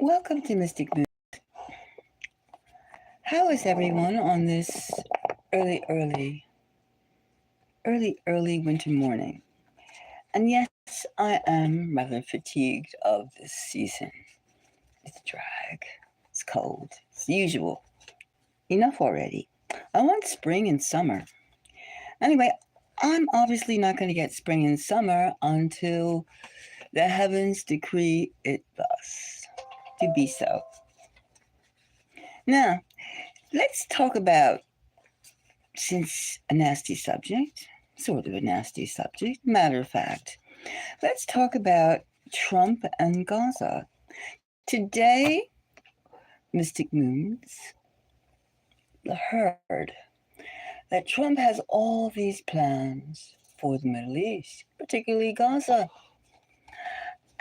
Welcome to Mystic Moon. How is everyone on this early winter morning? And yes, I am rather fatigued of this season. It's a drag. It's cold. It's usual. Enough already. I want spring and summer. Anyway, I'm obviously not going to get spring and summer until the heavens decree it thus to be so. Now, let's talk about, since a nasty subject, sort of a nasty subject, matter of fact, let's talk about Trump and Gaza. Today, Mystic Moons heard that Trump has all these plans for the Middle East, particularly Gaza.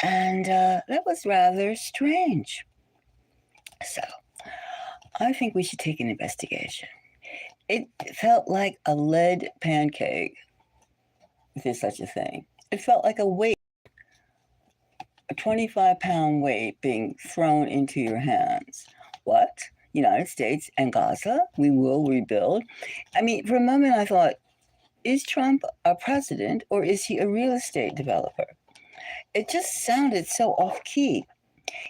And that was rather strange. So, I think we should take an investigation. It felt like a lead pancake, if there's such a thing. It felt like a 25-pound weight being thrown into your hands. What? United States and Gaza? We will rebuild? I mean, for a moment I thought, is Trump a president or is he a real estate developer? It just sounded so off-key.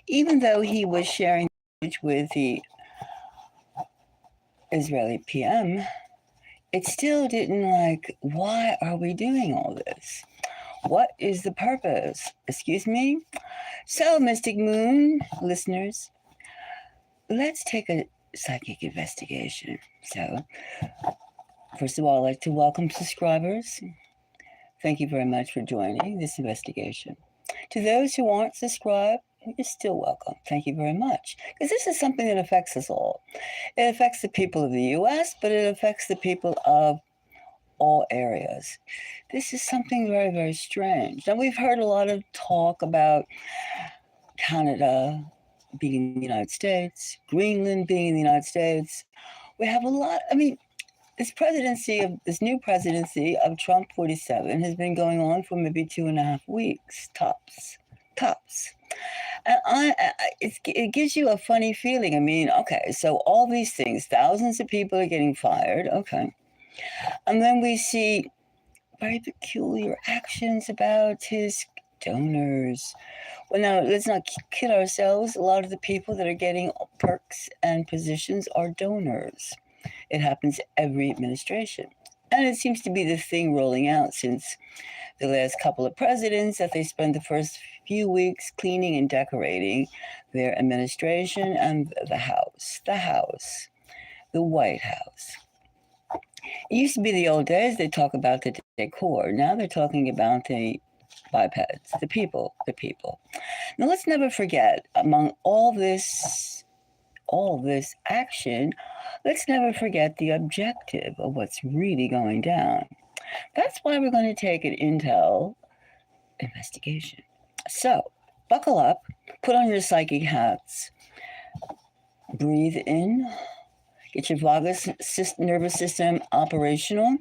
Even though he was sharing with the Israeli PM, it still didn't why are we doing all this? What is the purpose? Excuse me? So, Mystic Moon listeners, let's take a psychic investigation. So, first of all, I'd like to welcome subscribers. Thank you very much for joining this investigation. To those who aren't subscribed, you're still welcome. Thank you very much. Because this is something that affects us all. It affects the people of the U.S., but it affects the people of all areas. This is something very, very strange. Now, we've heard a lot of talk about Canada being in the United States, Greenland being in the United States. We have a lot, this new presidency of Trump 47 has been going on for maybe 2.5 weeks, tops. And it gives you a funny feeling. I mean, okay, so all these things, thousands of people are getting fired, okay. And then we see very peculiar actions about his donors. Well, now, let's not kid ourselves. A lot of the people that are getting perks and positions are donors. It happens every administration. And it seems to be the thing rolling out since the last couple of presidents, that they spend the first few weeks cleaning and decorating their administration and the White House. It used to be the old days, they talk about the decor. Now they're talking about the bipeds, the people. Now let's never forget, among all this action, let's never forget the objective of what's really going down. That's why we're going to take an intel investigation. So, buckle up, put on your psychic hats, breathe in, get your vagus nervous system operational,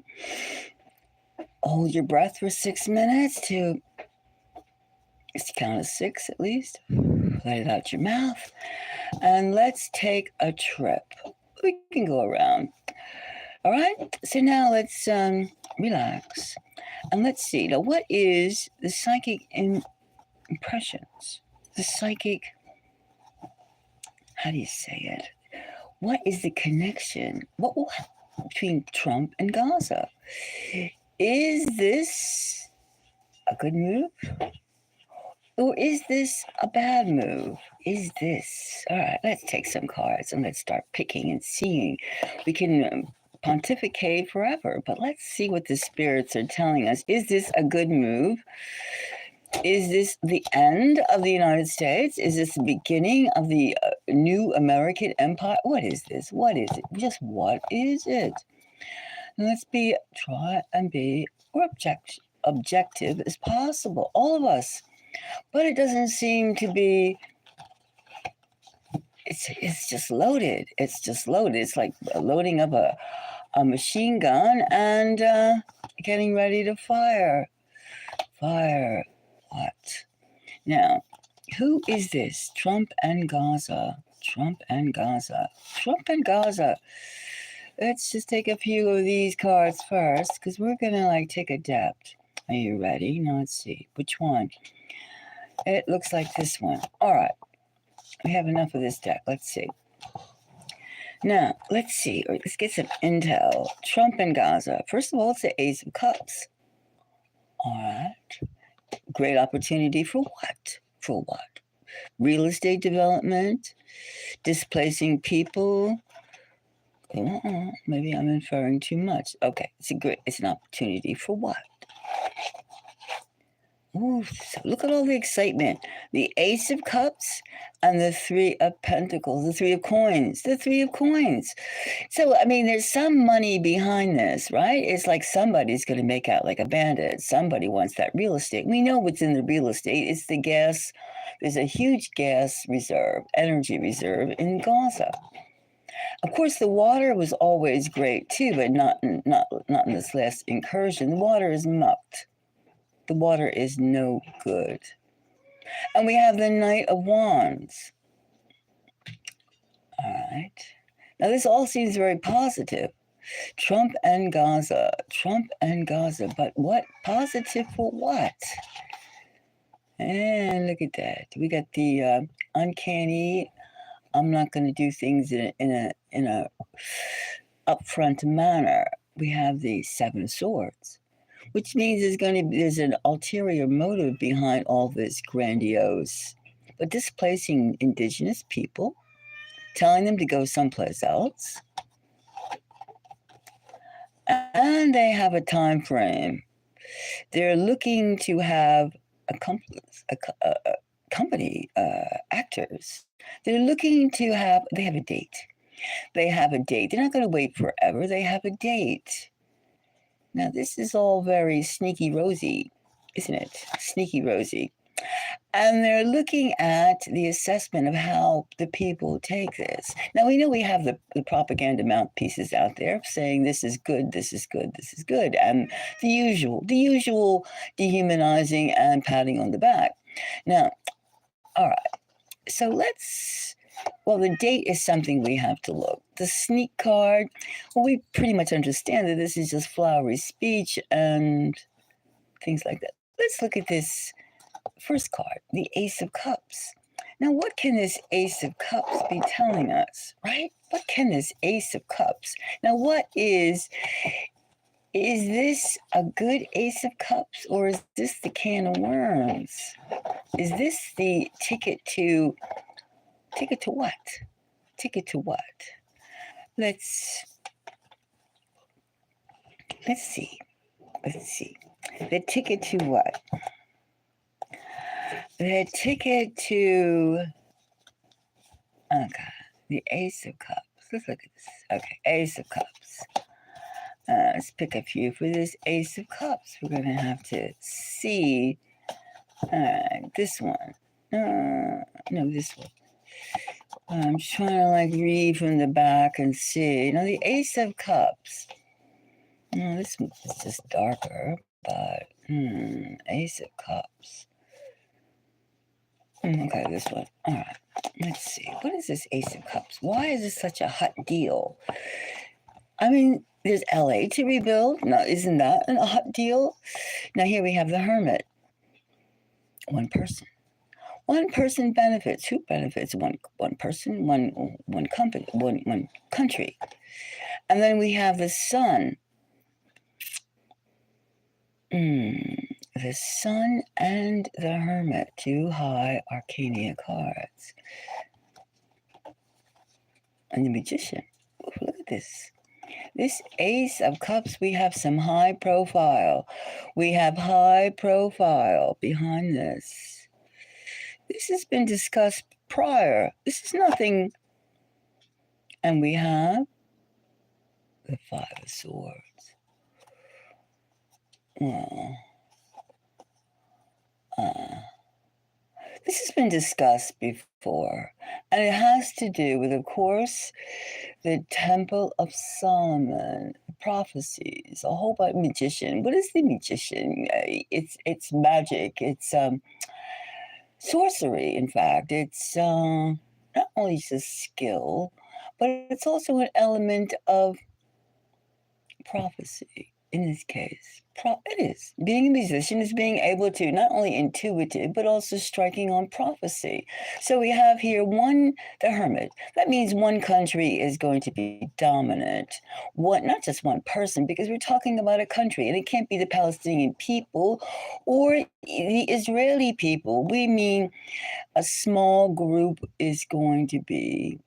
hold your breath for 6 minutes to count of 6 at least, let it out your mouth, and let's take a trip. We can go around. All right, so now let's relax and let's see. Now, what is the psychic impressions? The psychic, how do you say it? What is the connection? What will happen between Trump and Gaza? Is this a good move? Or is this a bad move? Is this? All right, let's take some cards and let's start picking and seeing. We can pontificate forever, but let's see what the spirits are telling us. Is this a good move? Is this the end of the United States? Is this the beginning of the new American empire? What is this? What is it? Just what is it? And let's try and be objective as possible, all of us. But it doesn't seem to be. It's just loaded. It's like loading up a machine gun and getting ready to fire. Fire what? Now, who is this? Trump and Gaza. Trump and Gaza. Trump and Gaza. Let's just take a few of these cards first, because we're going to like take a depth. Are you ready? Now let's see. Which one? It looks like this one. All right. We have enough of this deck. Let's see. Now, let's see. Let's get some intel. Trump and Gaza. First of all, it's the Ace of Cups. All right. Great opportunity for what? For what? Real estate development, displacing people. Maybe I'm inferring too much. Okay, it's an opportunity for what? Ooh, so look at all the excitement. The Ace of Cups and the Three of Pentacles, the Three of Coins, the Three of Coins. So, I mean, there's some money behind this, right? It's like somebody's going to make out like a bandit. Somebody wants that real estate. We know what's in the real estate. It's the gas. There's a huge gas reserve, energy reserve in Gaza. Of course, the water was always great too, but not in this last incursion. The water is mucked. The water is no good. And we have the Knight of Wands. All right. Now, this all seems very positive. Trump and Gaza. Trump and Gaza. But what? Positive for what? And look at that. We got the uncanny. I'm not going to do things in a upfront manner. We have the Seven of Swords, which means there's an ulterior motive behind all this grandiose, but displacing indigenous people, telling them to go someplace else, and they have a time frame. They're looking to have company actors. They're looking to have. They have a date. They have a date. They're not going to wait forever. They have a date. Now, this is all very sneaky rosy, isn't it? Sneaky rosy. And they're looking at the assessment of how the people take this. Now, we know we have the propaganda mouthpieces out there saying this is good, this is good, this is good. And the usual dehumanizing and patting on the back. Now, all right. So the date is something we have to look. The sneak card, well, we pretty much understand that this is just flowery speech and things like that. Let's look at this first card, the Ace of Cups. Now, what can this Ace of Cups be telling us, right? What can this Ace of Cups? Now, is this a good Ace of Cups, or is this the can of worms? Is this the ticket to what? Ticket to what? Let's see. The ticket to what? The ticket to, the Ace of Cups. Let's look at this. Okay, Ace of Cups. Let's pick a few for this Ace of Cups. We're going to have to see this one. No, this one. I'm trying to read from the back and see. Now, the Ace of Cups. This is just darker, but Ace of Cups. Okay, this one. All right. Let's see. What is this Ace of Cups? Why is this such a hot deal? I mean, there's LA to rebuild. Now, isn't that a hot deal? Now, here we have the Hermit. One person. One person benefits. Who benefits? One person, one company, one country. And then we have the Sun. The Sun and the Hermit, two high Arcania cards. And the Magician. Ooh, look at this. This Ace of Cups, we have some high profile. We have high profile behind this. This has been discussed prior. This is nothing. And we have the Five of Swords. Well, this has been discussed before, and it has to do with, of course, the Temple of Solomon, prophecies, a whole bunch of magician. What is the magician? It's magic. It's sorcery. In fact, it's not only just skill, but it's also an element of prophecy in this case. It is. Being a musician is being able to not only intuitive, but also striking on prophecy. So we have here one, the hermit. That means one country is going to be dominant. One, not just one person, because we're talking about a country, and it can't be the Palestinian people or the Israeli people. We mean a small group is going to be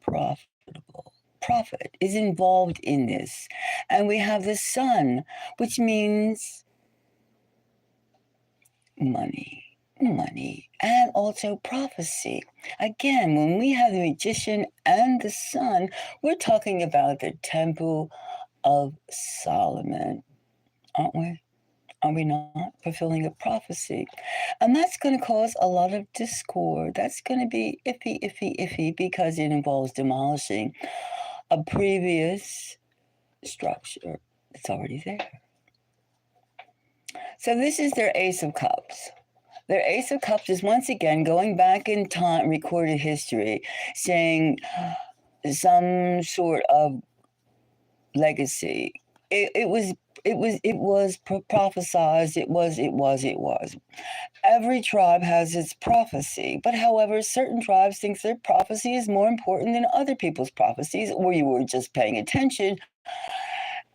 profitable. Profit is involved in this. And we have the sun, which means money, and also prophecy. Again, when we have the magician and the sun, we're talking about the Temple of Solomon, aren't we? Are we not fulfilling a prophecy? And that's going to cause a lot of discord. That's going to be iffy, because it involves demolishing a previous structure that's already there. So this is their Ace of Cups. Their Ace of Cups is once again going back in time, recorded history, saying some sort of legacy. It was prophesized. It was. Every tribe has its prophecy, but however, certain tribes think their prophecy is more important than other people's prophecies, or you were just paying attention.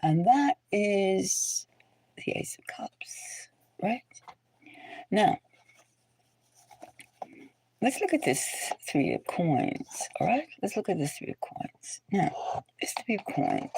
And that is the Ace of Cups, right? Now, let's look at this Three of Coins, all right? Let's look at this Three of Coins. Now, this Three of Coins.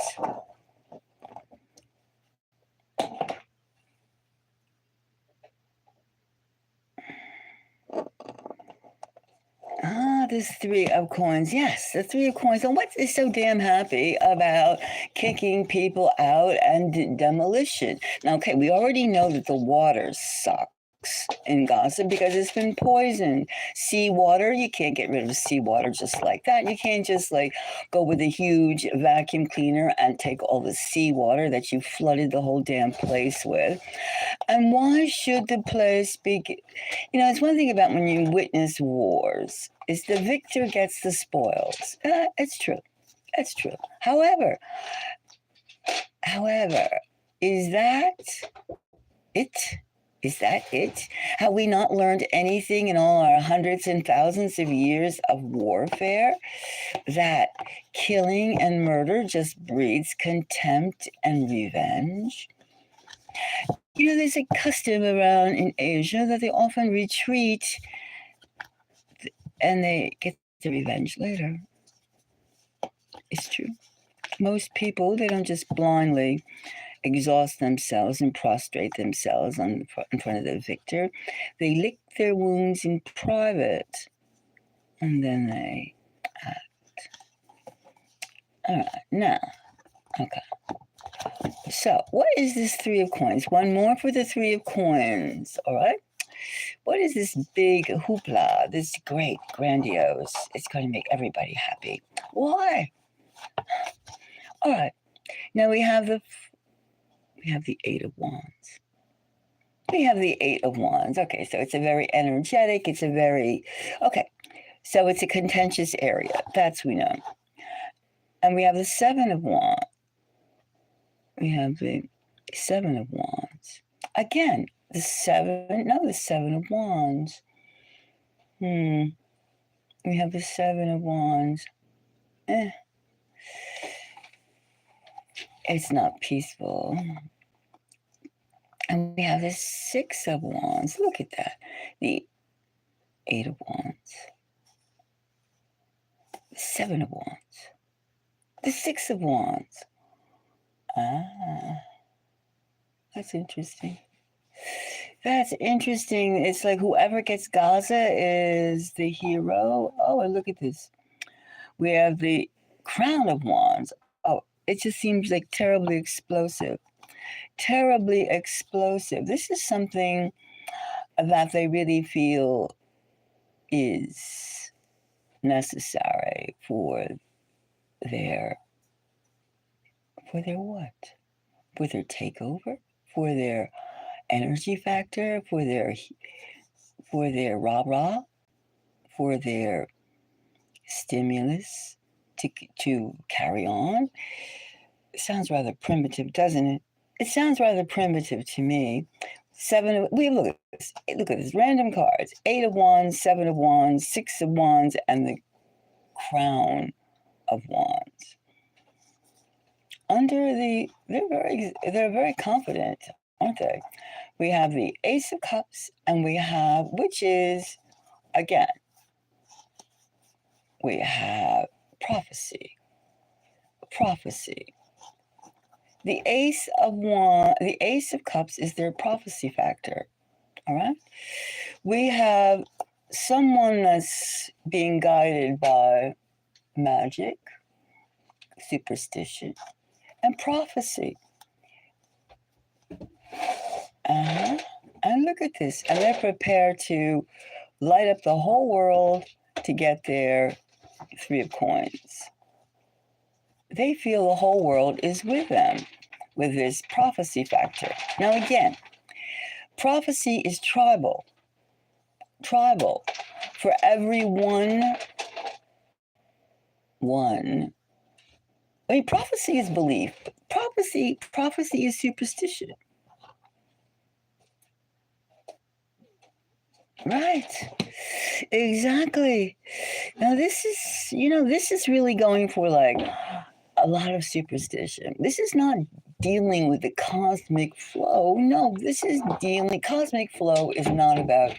This Three of Coins. Yes, the Three of Coins. And what is so damn happy about kicking people out and demolition? Now, okay, we already know that the water sucks in Gaza because it's been poisoned. Seawater, you can't get rid of seawater just like that. You can't just like go with a huge vacuum cleaner and take all the seawater that you flooded the whole damn place with. And why should the place be? It's one thing about when you witness wars, is the victor gets the spoils. It's true. It's true. However, is that it? Is that it? Have we not learned anything in all our hundreds and thousands of years of warfare? That killing and murder just breeds contempt and revenge? There's a custom around in Asia that they often retreat and they get the revenge later. It's true. Most people, they don't just blindly exhaust themselves and prostrate themselves in front of the victor. They lick their wounds in private and then they act. All right, now, okay. So, what is this Three of Coins? One more for the Three of Coins, all right? What is this big hoopla, this great, grandiose? It's going to make everybody happy. Why? All right. Now we have the Eight of Wands. We have the Eight of Wands. Okay, so it's a very energetic, okay. So it's a contentious area. That's we know. And we have the Seven of Wands. We have the Seven of Wands. Again, the Seven of Wands. We have the Seven of Wands. It's not peaceful. And we have the Six of Wands. Look at that. The Eight of Wands. The Seven of Wands. The Six of Wands. That's interesting. That's interesting. It's like whoever gets Gaza is the hero. Oh, and look at this. We have the Crown of Wands. Oh, it just seems like terribly explosive. Terribly explosive. This is something that they really feel is necessary for their what? For their takeover? For their energy factor? For their for their rah-rah, for their stimulus to carry on. It sounds rather primitive, doesn't it? It sounds rather primitive to me. Look at this. Look at this. Random cards. 8 of Wands, 7 of Wands, 6 of Wands, and the Crown of Wands. They're very confident, aren't they? We have the Ace of Cups, and which is, again, we have prophecy. Prophecy. The Ace of Cups is their prophecy factor. All right. We have someone that's being guided by magic, superstition, and prophecy. And look at this. And they're prepared to light up the whole world to get their 3 of Coins. They feel the whole world is with them with this prophecy factor. Now, again, prophecy is tribal. Tribal. For every one. I mean, prophecy is belief. Prophecy is superstition. Right. Exactly. Now this is really going for like a lot of superstition. This is not dealing with the cosmic flow. No, cosmic flow is not about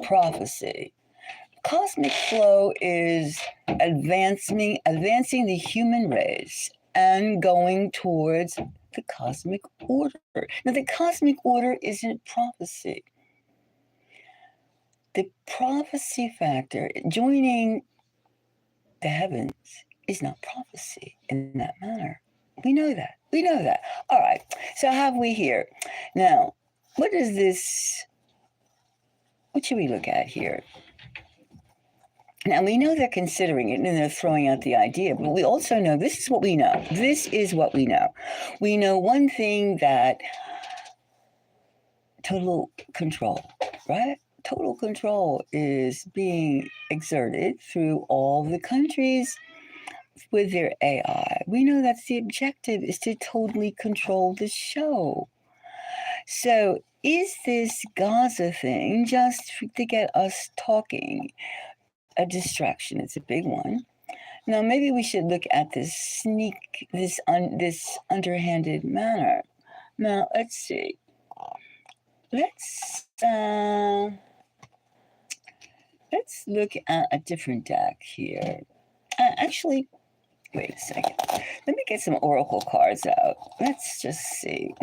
prophecy. Cosmic flow is advancing the human race and going towards the cosmic order. Now, the cosmic order isn't prophecy. The prophecy factor, joining the heavens, is not prophecy in that manner. We know that. All right. So have we here. Now, what is this? What should we look at here? Now, we know they're considering it and they're throwing out the idea, but we also know this is what we know. We know one thing, that total control, right? Total control is being exerted through all the countries with their AI. We know that's the objective, is to totally control the show. So is this Gaza thing just to get us talking a distraction? It's a big one. Now, maybe we should look at this underhanded manner. Now, let's see. Let's look at a different deck here. Actually, wait a second. Let me get some oracle cards out. Let's just see.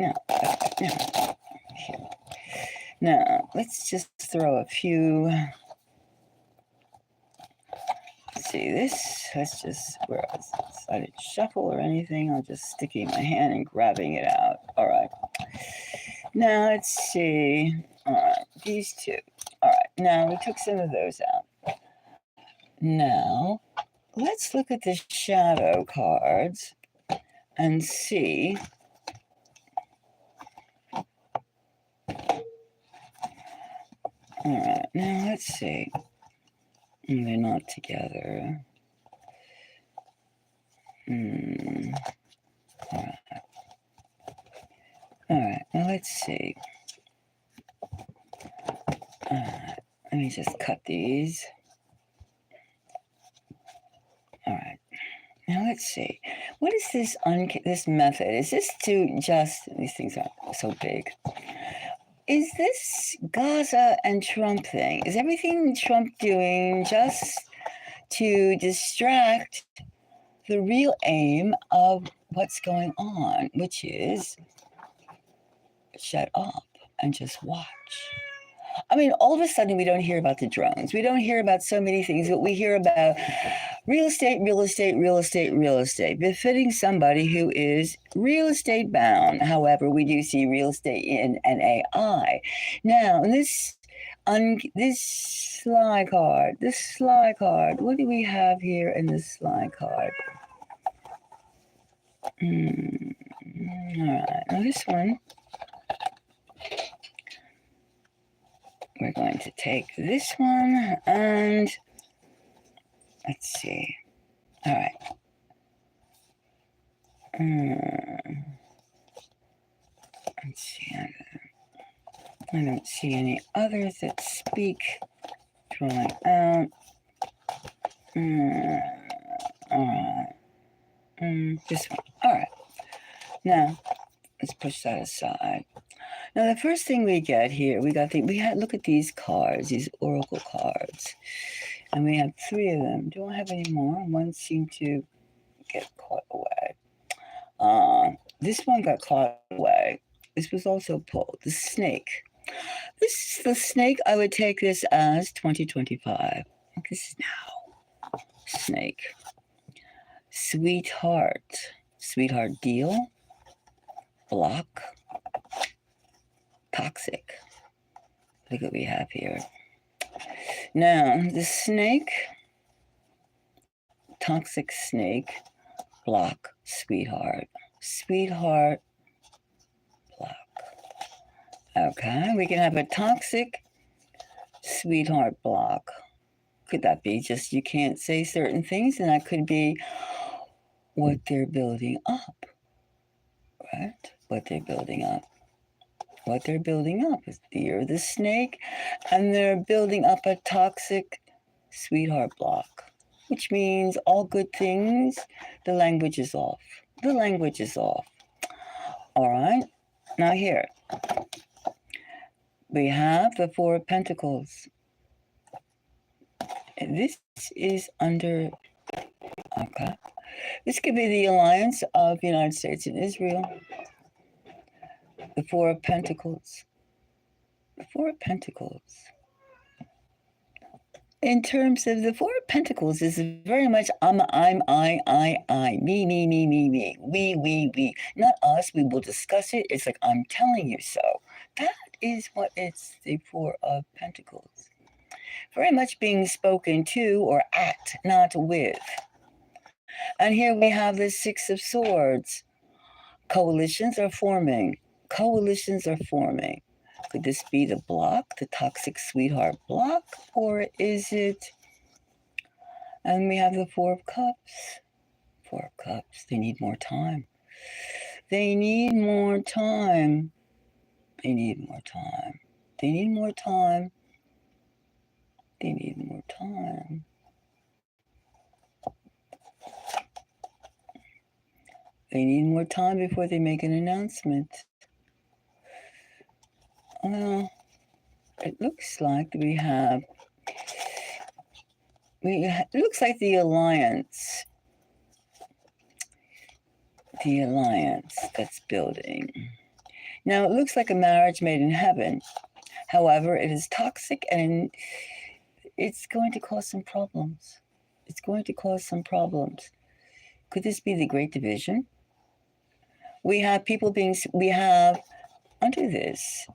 Now, let's just throw a few. Let's see this. Where is this? I didn't shuffle or anything. I'm just sticking my hand and grabbing it out. All right. Now, let's see. All right, these two. All right, now we took some of those out. Now, let's look at the shadow cards and see. All right, now let's see. They're not together. All right, now let's see. Let me just cut these. All right. Now let's see. What is this method? Is this these things are so big. Is this Gaza and Trump thing? Is everything Trump doing just to distract the real aim of what's going on, which is shut up and just watch? I mean, all of a sudden, we don't hear about the drones. We don't hear about so many things, but we hear about real estate, befitting somebody who is real estate bound. However, we do see real estate in an AI. Now, this sly card, what do we have here in this sly card? All right, now this one. we're going to take this one and let's see. All right. Let's see. I don't see any others that speak. Drawing out. All right. This one. All right. Now, let's push that aside. Now, the first thing we get here, look at these cards, these oracle cards. And we have 3 of them. Don't have any more. One seemed to get caught away. This one got caught away. This was also pulled. The snake. This is the snake. I would take this as 2025. This is now. Snake. Sweetheart. Sweetheart deal. Block. Toxic. Look what we have here. Now, the snake. Toxic snake. Block. Sweetheart. Sweetheart. Block. Okay, we can have a toxic sweetheart block. Could that be just you can't say certain things, and that could be what they're building up, right? What they're building up. What they're building up is you're the snake, and they're building up a toxic sweetheart block, which means all good things, the language is off. The language is off. All right, now here. We have the 4 of Pentacles. And this is under, okay. This could be the alliance of the United States and Israel. The 4 of Pentacles. The 4 of Pentacles. In terms of the 4 of Pentacles is very much I, me, we. Not us, we will discuss it. It's like I'm telling you so. That is what it's the 4 of Pentacles. Very much being spoken to or at, not with. And here we have the 6 of Swords. Coalitions are forming. Coalitions are forming. Could this be the block, the toxic sweetheart block? Or is it, and we have the 4 of Cups. 4 of Cups, they need more time. They need more time. They need more time. They need more time. They need more time. They need more time before they make an announcement. Well, it looks like it looks like the alliance that's building. Now, it looks like a marriage made in heaven. However, it is toxic and it's going to cause some problems. It's going to cause some problems. Could this be the Great Division? We have under this,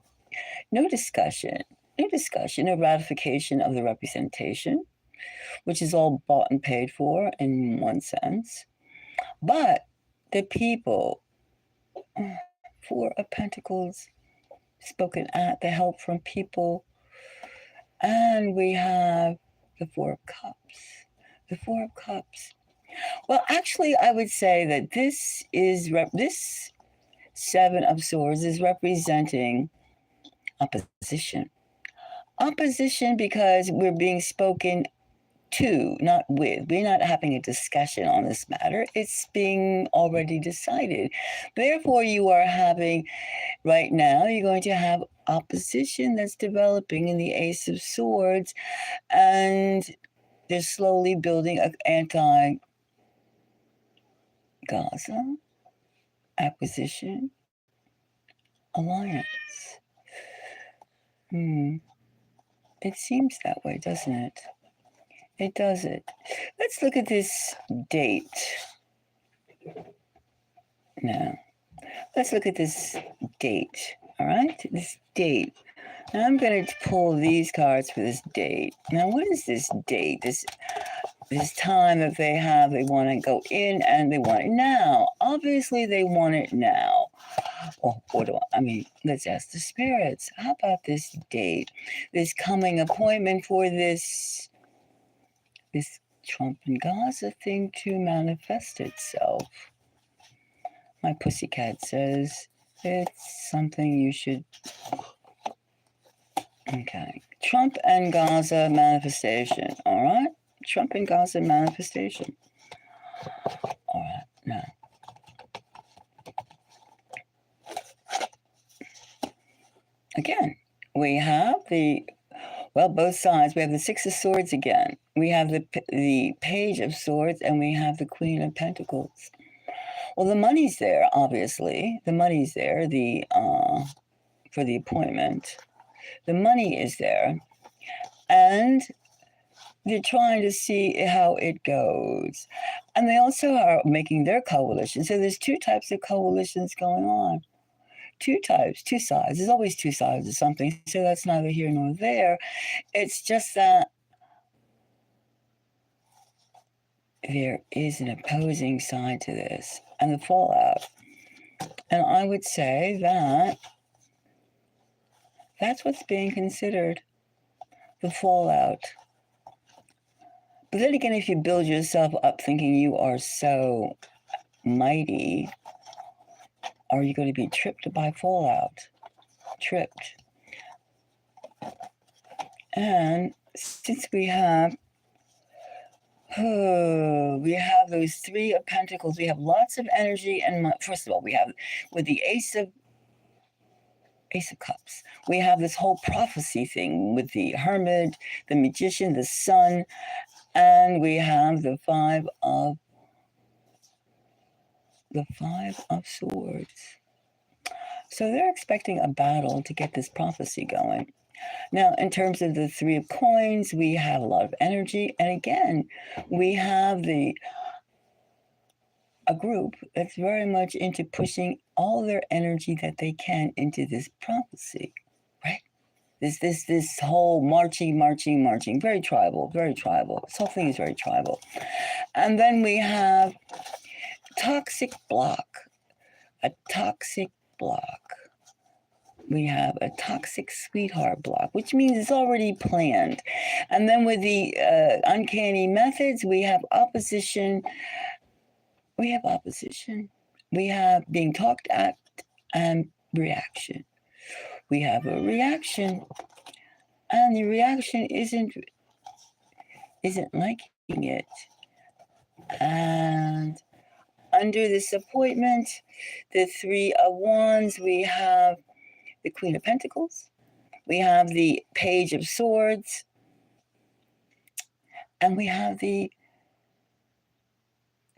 no discussion or ratification of the representation, which is all bought and paid for in one sense. But the people, 4 of Pentacles, spoken at, the help from people, and we have the 4 of Cups. The 4 of Cups. Well, actually, I would say that this 7 of Swords is representing opposition. Opposition because we're being spoken to, not with. We're not having a discussion on this matter. It's being already decided. Therefore, you are having, right now, you're going to have opposition that's developing in the Ace of Swords, and they're slowly building an anti-Gaza acquisition alliance. It seems that way, doesn't it? It does it. Let's look at this date. Now, let's look at this date. All right? This date. Now, I'm going to pull these cards for this date. Now, what is this date? this time that they have, they want to go in and they want it now. Obviously, they want it now. Oh, what do I mean? Let's ask the spirits. How about this date, this coming appointment for this Trump and Gaza thing to manifest itself? My pussycat says it's something you should. Okay, Trump and Gaza manifestation. All right, Trump and Gaza manifestation. All right, now. Again, we have both sides. We have the Six of Swords again. We have the Page of Swords, and we have the Queen of Pentacles. Well, the money's there, obviously. The money's there, for the appointment. The money is there. And they're trying to see how it goes. And they also are making their coalition. So there's two types of coalitions going on. Two types, two sides. There's always two sides of something. So that's neither here nor there. It's just that there is an opposing side to this and the fallout. And I would say that that's what's being considered, the fallout. But then again, if you build yourself up thinking you are so mighty, are you going to be tripped by fallout? Tripped. And since we have those Three of Pentacles, we have lots of energy. And first of all, we have with the Ace of Cups, we have this whole prophecy thing with the Hermit, the Magician, the Sun, and we have the Five of Swords. So they're expecting a battle to get this prophecy going. Now, in terms of the Three of Coins, we have a lot of energy. And again, we have a group that's very much into pushing all their energy that they can into this prophecy, right? This whole marching. Very tribal. This whole thing is very tribal. And then we have toxic block. A toxic block. We have a toxic sweetheart block, which means it's already planned. And then with the uncanny methods, we have opposition. We have being talked at and reaction. We have a reaction, and the reaction isn't liking it. And under this appointment, the Three of Wands, we have the Queen of Pentacles, we have the Page of Swords, and we have the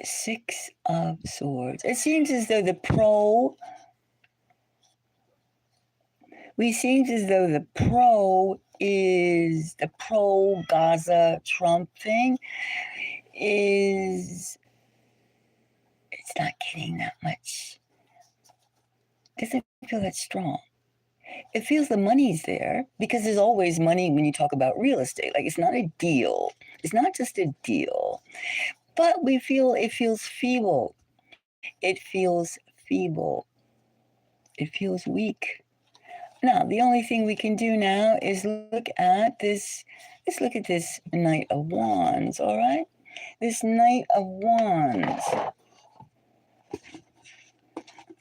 Six of Swords. It seems as though the pro Gaza Trump thing it's not getting that much. Doesn't feel that strong. It feels the money's there because there's always money when you talk about real estate. Like, it's not a deal. It's not just a deal. But we feel it feels feeble. It feels weak. Now, the only thing we can do now is look at this. Let's look at this Knight of Wands, all right? This Knight of Wands.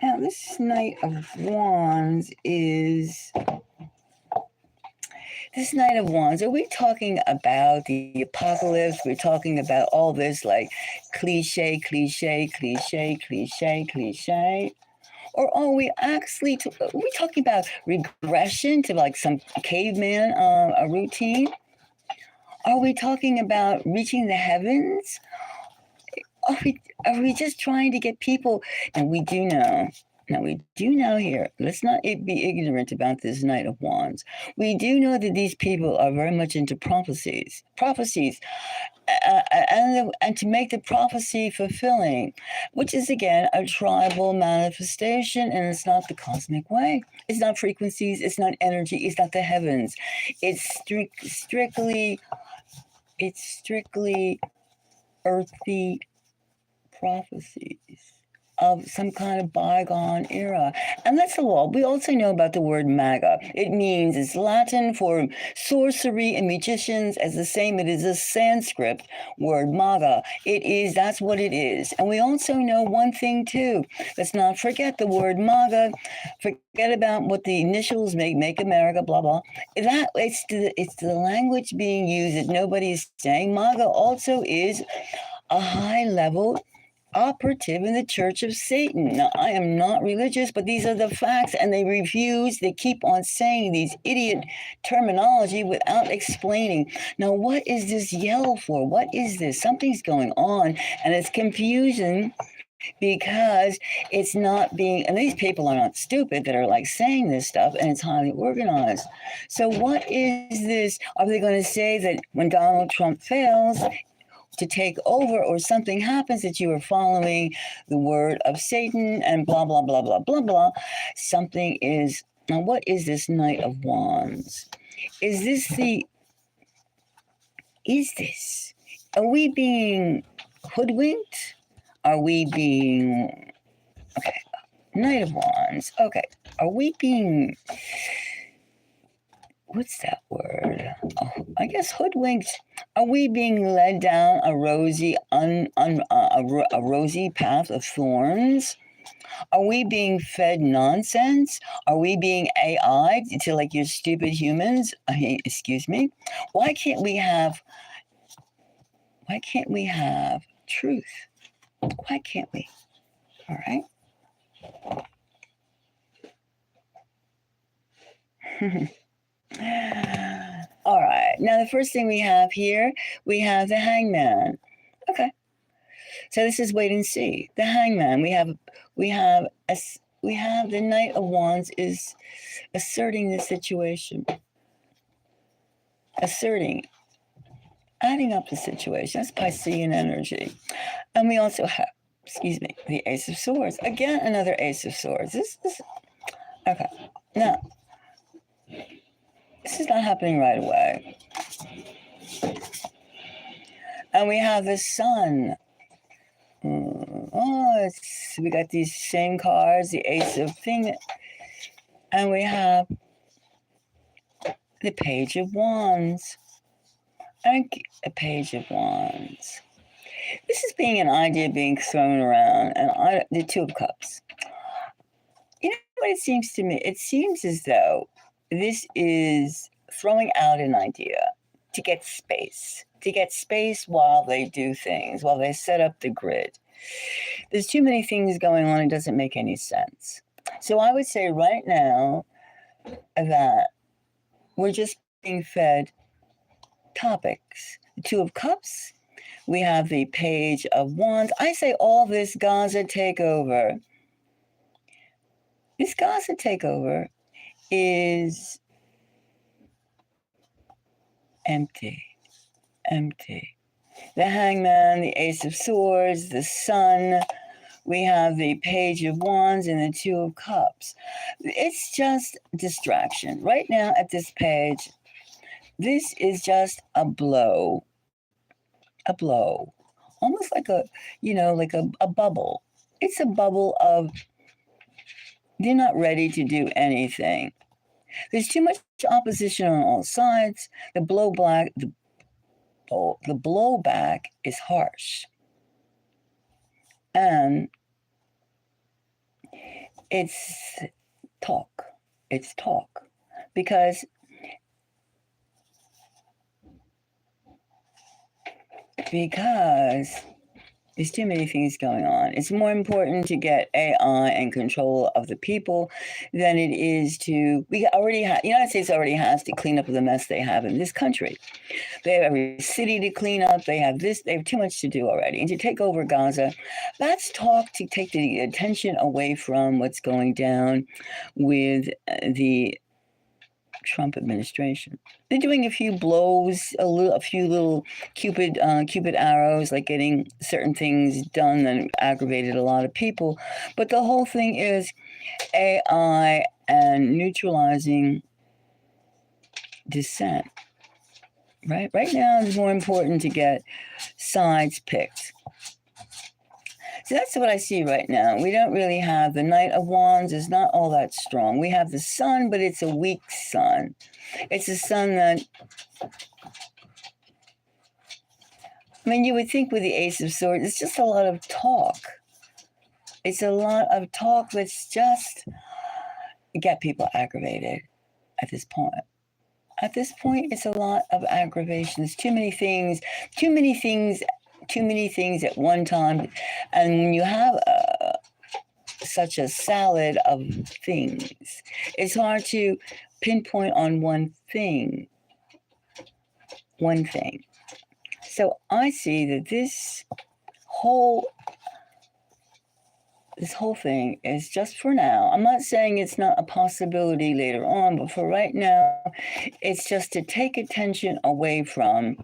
Now, this Knight of Wands is... This Knight of Wands, are we talking about the apocalypse? We're talking about all this like cliche? Or are we actually, are we talking about regression to like some caveman a routine? Are we talking about reaching the heavens? Are we just trying to get people, and we do know here, let's not be ignorant about this Knight of Wands. We do know that these people are very much into prophecies, and to make the prophecy fulfilling, which is, again, a tribal manifestation, and it's not the cosmic way. It's not frequencies, it's not energy, it's not the heavens. It's strictly earthy prophecies of some kind of bygone era. And that's all. We also know about the word maga. It means, it's Latin for sorcery and magicians, as the same, it is a Sanskrit word, maga. That's what it is. And we also know one thing too. Let's not forget the word maga. Forget about what the initials make America, blah, blah. It's the language being used that nobody's saying. Maga also is a high level operative in the Church of Satan. Now, I am not religious, but these are the facts, and they keep on saying these idiot terminology without explaining. Now, what is this yell for? What is this? Something's going on, and it's confusion because it's not being, and these people are not stupid that are like saying this stuff, and it's highly organized. So, what is this? Are they going to say that when Donald Trump fails, to take over, or something happens, that you are following the word of Satan and blah, blah, blah, blah, blah, blah? Something is, now what is this Knight of Wands? Are we being hoodwinked? Are we being, okay, Knight of Wands, okay, are we being, what's that word? Oh, I guess hoodwinked. Are we being led down a rosy path of thorns? Are we being fed nonsense? Are we being AI to like your stupid humans? Excuse me. Why can't we have truth? Why can't we? All right. All right. Now, the first thing we have here, we have the Hangman. Okay. So this is wait and see. The Hangman. We have the Knight of Wands is asserting the situation, adding up the situation. That's Piscean energy, and we also have, the Ace of Swords. Again, another Ace of Swords. This is okay. Now, this is not happening right away. And we have the Sun. We got these same cards, the Ace of Thing. And we have the Page of Wands. And a Page of Wands. This is being an idea being thrown around. And the Two of Cups. You know what it seems to me? It seems as though this is throwing out an idea to get space while they do things, while they set up the grid. There's too many things going on. It doesn't make any sense. So I would say right now that we're just being fed topics. The Two of Cups, we have the Page of Wands. I say all this Gaza takeover. This Gaza takeover is empty. The Hangman, the Ace of Swords, the Sun. We have the Page of Wands and the Two of Cups. It's just distraction. Right now at this page, this is just a blow. Almost like a bubble. It's a bubble of they're not ready to do anything. There's too much opposition on all sides. The blowback is harsh. And it's talk. Because there's too many things going on. It's more important to get AI and control of the people than it is to, the United States already has to clean up the mess they have in this country. They have every city to clean up. They have too much to do already. And to take over Gaza, that's talk to take the attention away from what's going down with the Trump administration. They're doing a few blows, a few little Cupid arrows, like getting certain things done that aggravated a lot of people. But the whole thing is AI and neutralizing dissent. right? Right now, it's more important to get sides picked. So that's what I see right now. We don't really have the Knight of Wands is not all that strong. We have the Sun, but it's a weak sun. It's a sun that, I mean, you would think with the Ace of Swords, it's just a lot of talk. It's a lot of talk that's just get people aggravated at this point. At this point, it's a lot of aggravation. There's too many things, too many things, too many things at one time. And when you have such a salad of things, it's hard to pinpoint on one thing. One thing. So I see that this whole thing is just for now. I'm not saying it's not a possibility later on, but for right now, it's just to take attention away from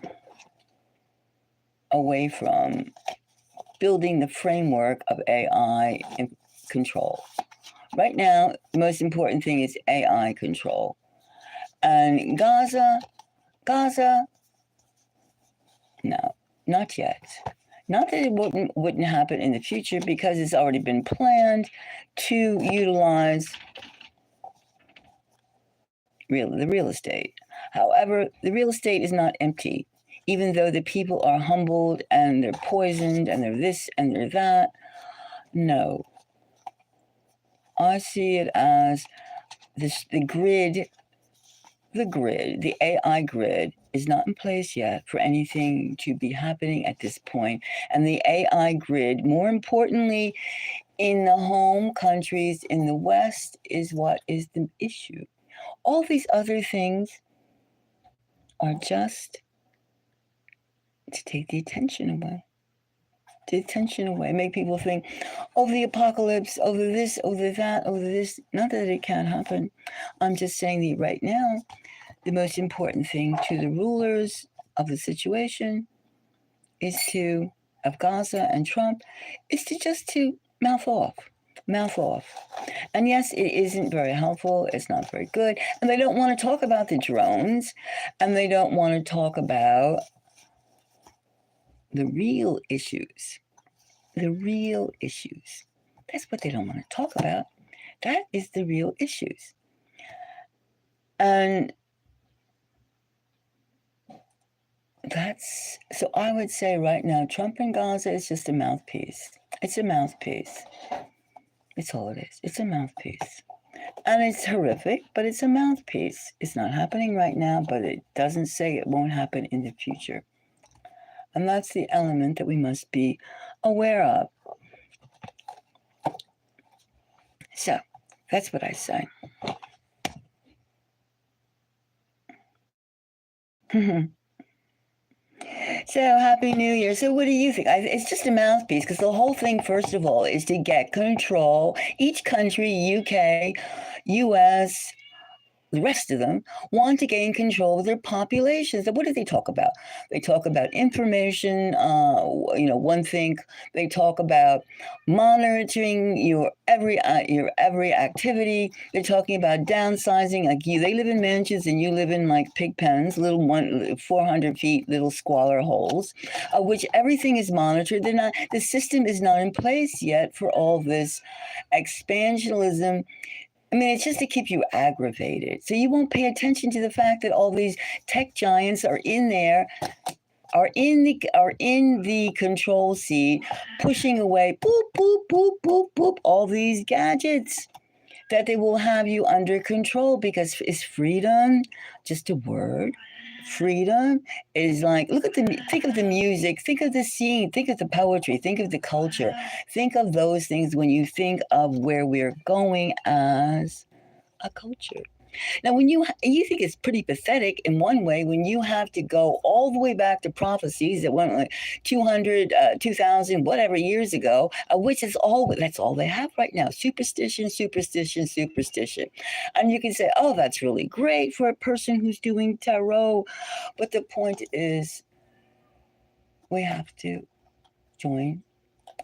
building the framework of AI control. Right now, the most important thing is AI control. And Gaza, no, not yet. Not that it wouldn't happen in the future, because it's already been planned to utilize the real estate. However, the real estate is not empty, even though the people are humbled and they're poisoned and they're this and they're that. No. I see it as the grid, the AI grid is not in place yet for anything to be happening at this point. And the AI grid, more importantly, in the home countries in the West, is what is the issue. All these other things are just to take the attention away. Make people think, over the apocalypse, over this, over that, over this. Not that it can't happen. I'm just saying that right now, the most important thing to the rulers of the situation of Gaza and Trump, is to mouth off. And yes, it isn't very helpful. It's not very good. And they don't want to talk about the drones, and they don't want to talk about the real issues. The real issues. That's what they don't want to talk about. That is the real issues. And so I would say right now, Trump and Gaza is just a mouthpiece. It's a mouthpiece. It's all it is. It's a mouthpiece. And it's horrific, but it's a mouthpiece. It's not happening right now, but it doesn't say it won't happen in the future. And that's the element that we must be aware of. So, that's what I say. So, Happy New Year. So, what do you think? It's just a mouthpiece, because the whole thing, first of all, is to get control. Each country, UK, US, the rest of them, want to gain control of their populations. So what do they talk about? They talk about information. One thing, they talk about monitoring your every activity. They're talking about downsizing. Like they live in mansions and you live in like pig pens, 400 feet, little squalor holes, which everything is monitored. The system is not in place yet for all this expansionism. I mean, it's just to keep you aggravated. So you won't pay attention to the fact that all these tech giants are in there, are in the control seat, pushing away, boop, boop, boop, boop, boop, all these gadgets that they will have you under control, because is freedom just a word? Freedom is like, think of the music, think of the scene, think of the poetry, think of the culture, think of those things when you think of where we're going as a culture. Now, when you think it's pretty pathetic in one way, when you have to go all the way back to prophecies that went like 200, 2,000, whatever years ago, which is that's all they have right now. Superstition. And you can say, oh, that's really great for a person who's doing tarot. But the point is, we have to join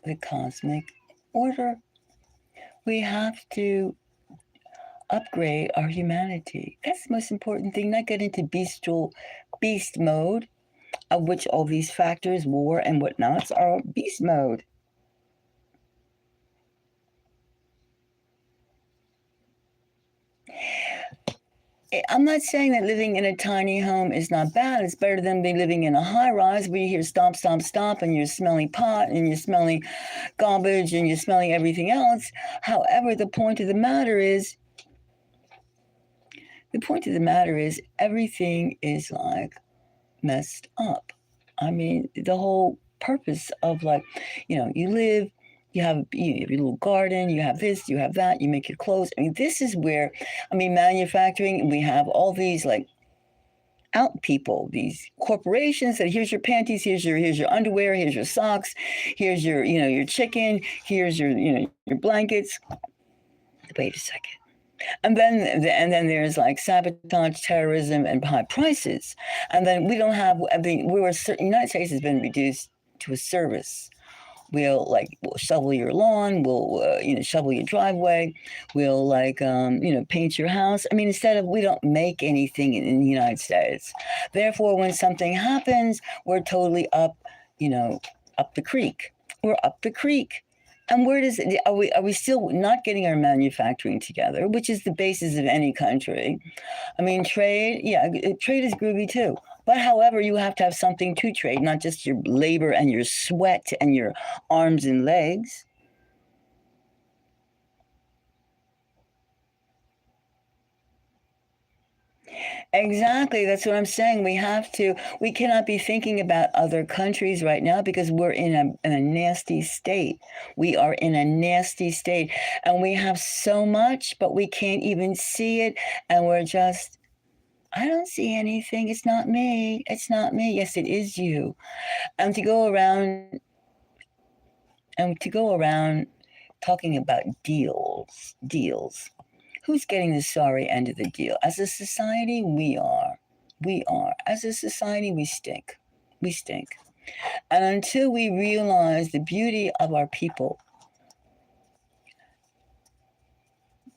the cosmic order. We have to upgrade our humanity. That's the most important thing. Not get into bestial beast mode, of which all these factors, war and whatnots, are beast mode. I'm not saying that living in a tiny home is not bad. It's better than living in a high rise where you hear stomp, stomp, stomp, and you're smelling pot and you're smelling garbage and you're smelling everything else. However, the point of the matter is everything is like messed up. I mean, the whole purpose of like, you live, you have your little garden, you have this, you have that, you make your clothes. I mean, this is where, manufacturing, we have all these like out people, these corporations that here's your panties, here's your underwear, here's your socks, here's your, your chicken, here's your, your blankets. Wait a second. And then there's like sabotage, terrorism, and high prices. And then we don't have. United States has been reduced to a service. We'll shovel your lawn. We'll shovel your driveway. We'll paint your house. I mean, we don't make anything in the United States. Therefore, when something happens, we're totally up the creek. We're up the creek. And where does it, are we still not getting our manufacturing together, which is the basis of any country? I mean, trade is groovy too. But however, you have to have something to trade, not just your labor and your sweat and your arms and legs. Exactly. That's what I'm saying. We cannot be thinking about other countries right now because we're in a nasty state. We are in a nasty state and we have so much, but we can't even see it. And we're just, I don't see anything. It's not me. It's not me. Yes, it is you. And to go around talking about deals. Who's getting the sorry end of the deal? As a society, we are. We are. As a society, we stink. We stink. And until we realize the beauty of our people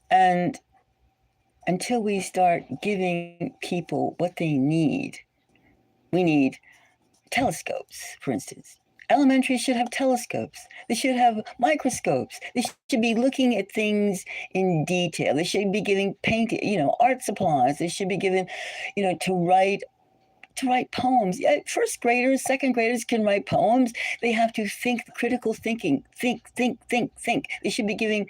and until we start giving people what they need, we need telescopes, for instance. Elementary should have telescopes. They should have microscopes. They should be looking at things in detail. They should be giving art supplies. They should be given, to write poems. Yeah, first graders, second graders can write poems. They have to think, critical thinking. Think. They should be giving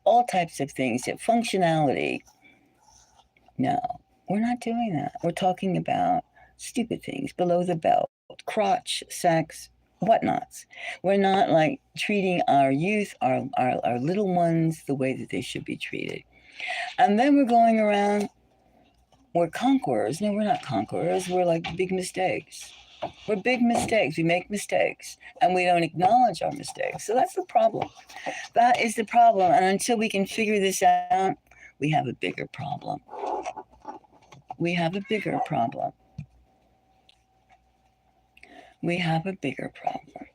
all types of things, functionality. No, we're not doing that. We're talking about stupid things, below the belt, crotch, sex, whatnots. We're not like treating our youth, our little ones, the way that they should be treated. And then we're going around, we're conquerors. No, we're not conquerors. We're like big mistakes. We're big mistakes. We make mistakes and we don't acknowledge our mistakes. So that's the problem. That is the problem. And until we can figure this out, we have a bigger problem. We have a bigger problem. We have a bigger problem.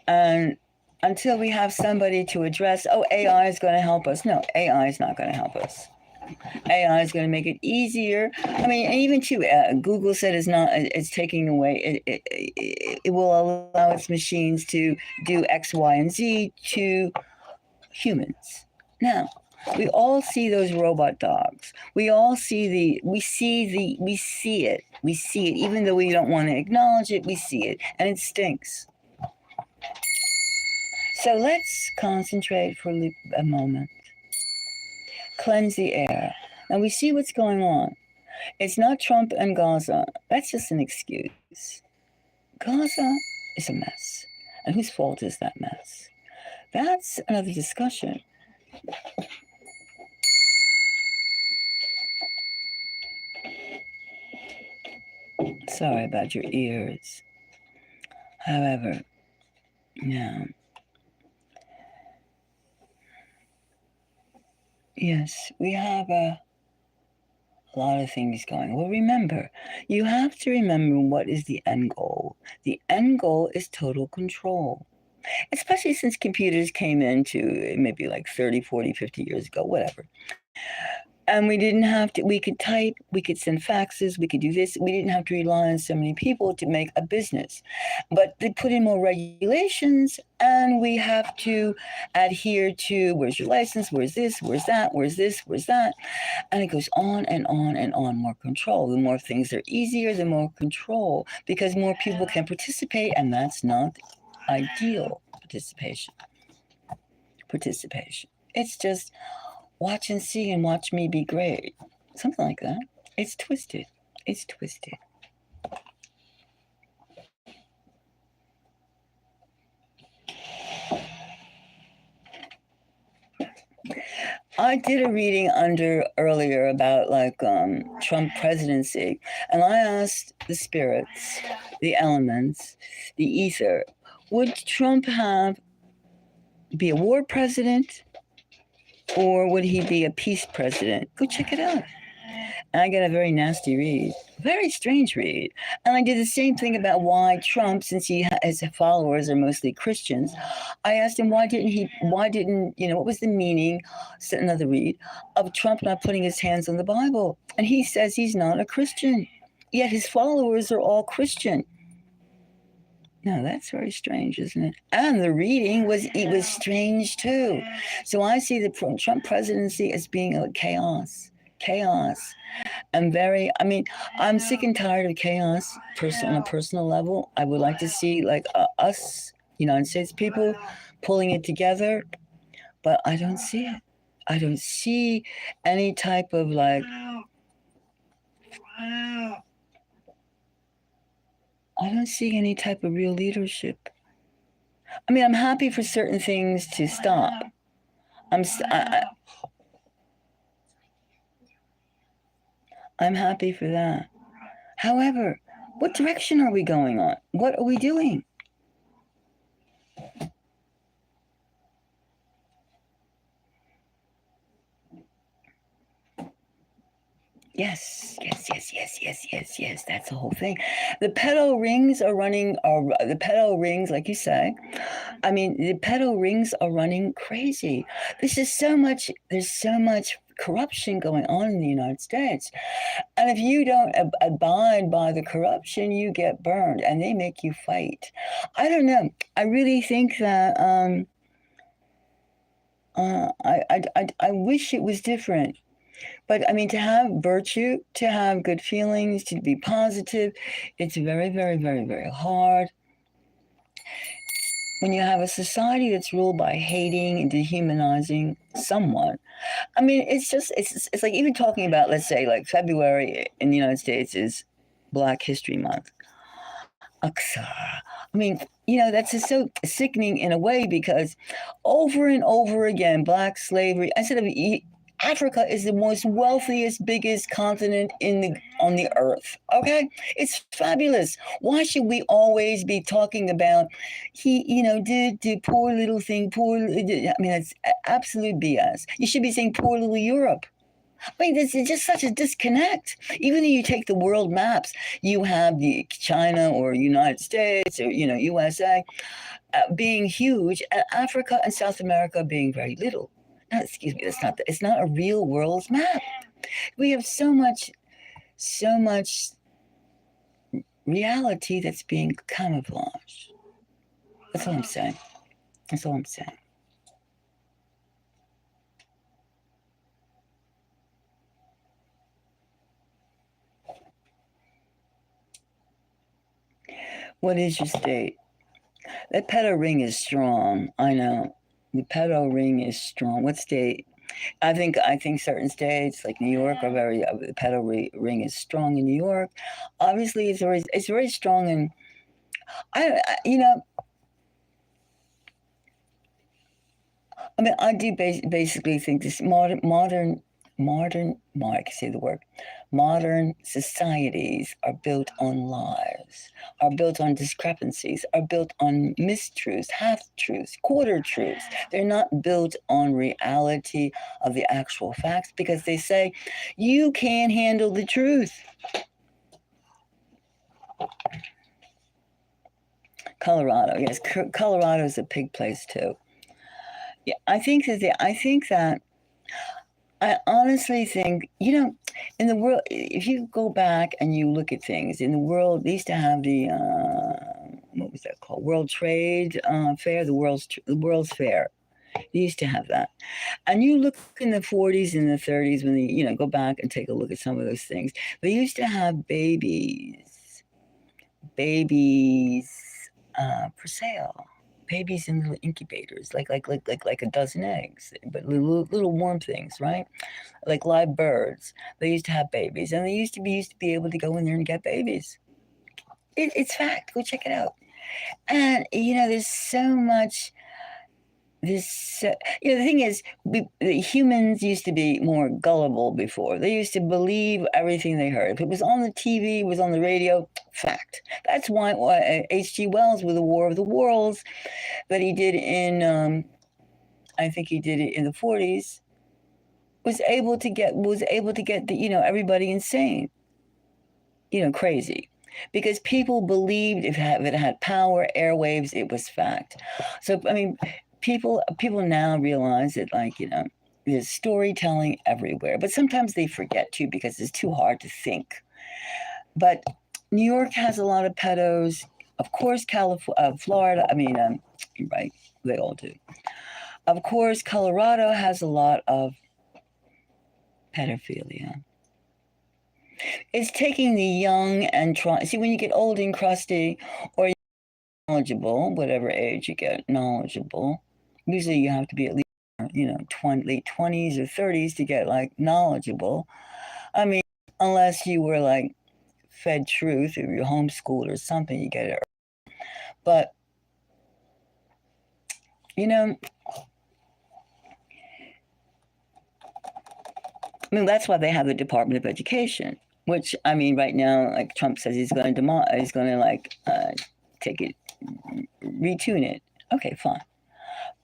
And until we have somebody to address, AI is going to help us. No, AI is not going to help us. AI is going to make it easier. I mean, even Google said it's taking away, it will allow its machines to do X, Y, and Z to humans. Now, we all see those robot dogs. We see it. Even though we don't want to acknowledge it, we see it. And it stinks. So let's concentrate for a moment. Cleanse the air. And we see what's going on. It's not Trump and Gaza. That's just an excuse. Gaza is a mess. And whose fault is that mess? That's another discussion. Sorry about your ears. However, yes, we have a lot of things going. Well, remember, you have to remember what is the end goal. The end goal is total control. Especially since computers came into maybe like 30, 40, 50 years ago, whatever. And we didn't have to, we could type, we could send faxes, we could do this. We didn't have to rely on so many people to make a business. But they put in more regulations, and we have to adhere to where's your license, where's this, where's that, where's this, where's that. And it goes on and on and on. More control. The more things are easier, the more control, because more people can participate, and that's not ideal participation. It's just watch and see and watch me be great. Something like that. It's twisted. It's twisted. I did a reading earlier about like Trump presidency, and I asked the spirits, the elements, the ether, would Trump be a war president, or would he be a peace president? Go check it out. And I got a very nasty read, very strange read. And I did the same thing about why Trump, since his followers are mostly Christians, I asked him why didn't, what was the meaning, another read, of Trump not putting his hands on the Bible? And he says he's not a Christian, yet his followers are all Christian. No, that's very strange, isn't it? And the reading was strange too. So I see the Trump presidency as being a chaos. I'm sick and tired of chaos on a personal level. I would like to see like us, United States people, pulling it together, but I don't see it. I don't see any type of like. I don't see any type of real leadership. I mean, I'm happy for certain things to stop. I'm happy for that. However, what direction are we going on? What are we doing? Yes. That's the whole thing. The pedo rings are running. The pedo rings, like you say. I mean, the pedo rings are running crazy. There's so much corruption going on in the United States, and if you don't abide by the corruption, you get burned, and they make you fight. I don't know. I really think that. I wish it was different. But I mean, to have virtue, to have good feelings, to be positive, it's very, very, very, very hard. When you have a society that's ruled by hating and dehumanizing someone, I mean, it's like even talking about, let's say, like February in the United States is Black History Month. Aksa. I mean, that's just so sickening in a way, because over and over again, Black slavery, instead of Africa is the most wealthiest, biggest continent on the earth. Okay, it's fabulous. Why should we always be talking about did poor little thing, poor? I mean, it's absolute BS. You should be saying poor little Europe. I mean, there's just such a disconnect. Even if you take the world maps, you have the China or United States or USA being huge, and Africa and South America being very little. No, excuse me, it's not a real world's map. We have so much reality that's being camouflaged. That's all I'm saying. What is your state? That pedo ring is strong. I know. The pedo ring is strong. What state? I think certain states like New York are very. The pedo ring is strong in New York. Obviously, it's very strong in. I mean, I do basically think this modern. I can say the word. Modern societies are built on lies, are built on discrepancies, are built on mistruths, half truths, quarter truths. They're not built on reality of the actual facts, because they say you can't handle the truth. Colorado, yes, Colorado is a pig place too. Yeah, I think that I honestly think, in the world, if you go back and you look at things in the world, they used to have the what was that called? World Trade Fair, the World's Fair. They used to have that, and you look in the 40s and the 30s when go back and take a look at some of those things. They used to have babies for sale. Babies in little incubators, like a dozen eggs, but little warm things, right? Like live birds. They used to have babies, and they used to be able to go in there and get babies. It's fact. Go check it out. And there's so much. This, the thing is, the humans used to be more gullible before. They used to believe everything they heard. If it was on the TV, it was on the radio, fact. That's why H.G. Wells with the War of the Worlds that he did I think he did it in the 40s, was able to get everybody insane, crazy, because people believed if it had power, airwaves, it was fact. So I mean, people now realize that, there's storytelling everywhere, but sometimes they forget too because it's too hard to think. But New York has a lot of pedos. Of course, Florida. I mean, right? They all do. Of course, Colorado has a lot of pedophilia. It's taking the young and trying. See, when you get old and crusty, or knowledgeable, whatever age you get knowledgeable, usually you have to be at least, late 20s or 30s to get knowledgeable. I mean, unless you were fed truth or you're homeschooled or something, you get it. But that's why they have the Department of Education, which right now, Trump says he's going to take it, retune it. Okay, fine.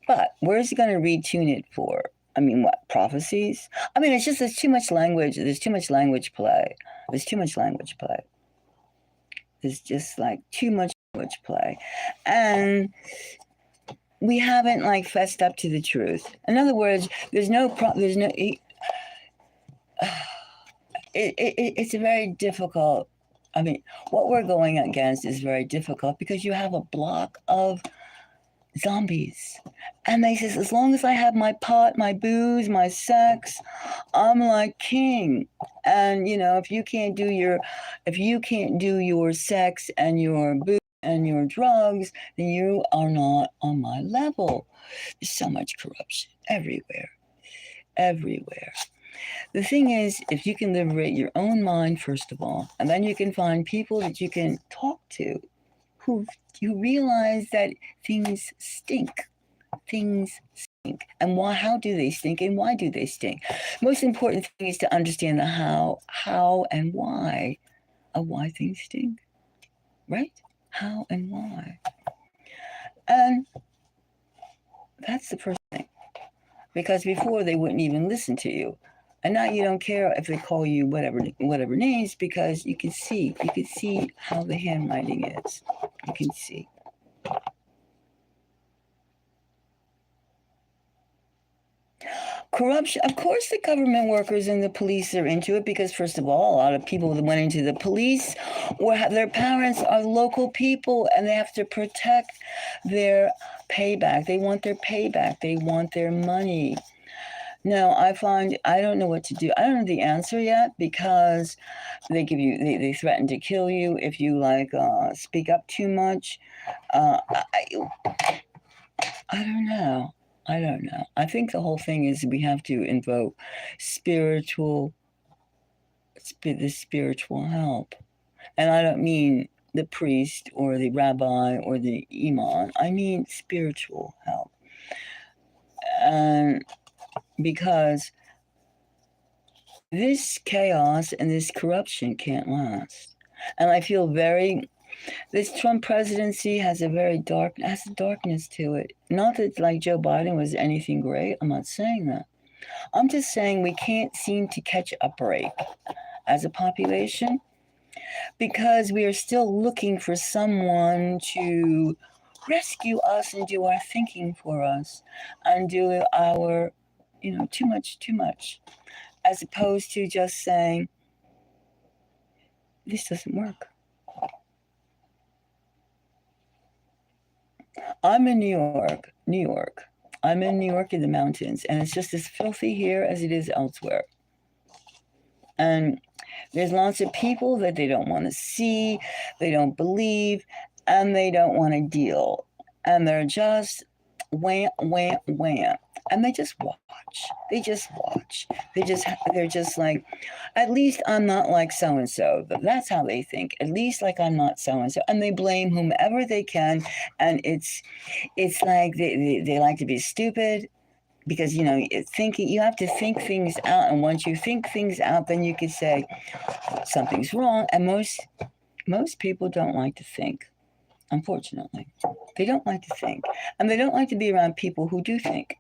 But where is he going to retune it for? What, prophecies? It's just there's too much language. There's too much language play. There's too much language play. There's just too much language play. And we haven't fessed up to the truth. In other words, it's a very difficult. What we're going against is very difficult because you have a block of zombies. And they says, as long as I have my pot, my booze, my sex, I'm like king. And if you can't do your sex and your booze and your drugs, then you are not on my level. There's so much corruption everywhere. Everywhere. The thing is, if you can liberate your own mind, first of all, and then you can find people that you can talk to who you realize that things stink. Things stink. And how do they stink and why do they stink? Most important thing is to understand the how and why of why things stink. Right? How and why. And that's the first thing. Because before they wouldn't even listen to you. And now you don't care if they call you whatever names, because you can see how the handwriting is. You can see. Corruption. Of course, the government workers and the police are into it because, first of all, a lot of people that went into the police their parents are local people and they have to protect their payback. They want their payback. They want their money. Now, I don't know what to do. I don't know the answer yet because they threaten to kill you if you speak up too much. I don't know. I think the whole thing is we have to invoke the spiritual help. And I don't mean the priest or the rabbi or the imam. I mean spiritual help. And because this chaos and this corruption can't last. And I feel this Trump presidency has a darkness to it. Not that Joe Biden was anything great. I'm not saying that. I'm just saying we can't seem to catch a break as a population because we are still looking for someone to rescue us and do our thinking for us and do our too much, as opposed to just saying, this doesn't work. I'm in New York. I'm in New York in the mountains, and it's just as filthy here as it is elsewhere. And there's lots of people that they don't want to see, they don't believe, and they don't want to deal. And they're just wham, wham, wham. And they just watch. They just watch. They're just like, at least I'm not like so and so. That's how they think. At least like I'm not so and so. And they blame whomever they can. And it's like they like to be stupid. Because thinking, you have to think things out, and once you think things out, then you can say something's wrong. And most people don't like to think. Unfortunately, they don't like to think, and they don't like to be around people who do think.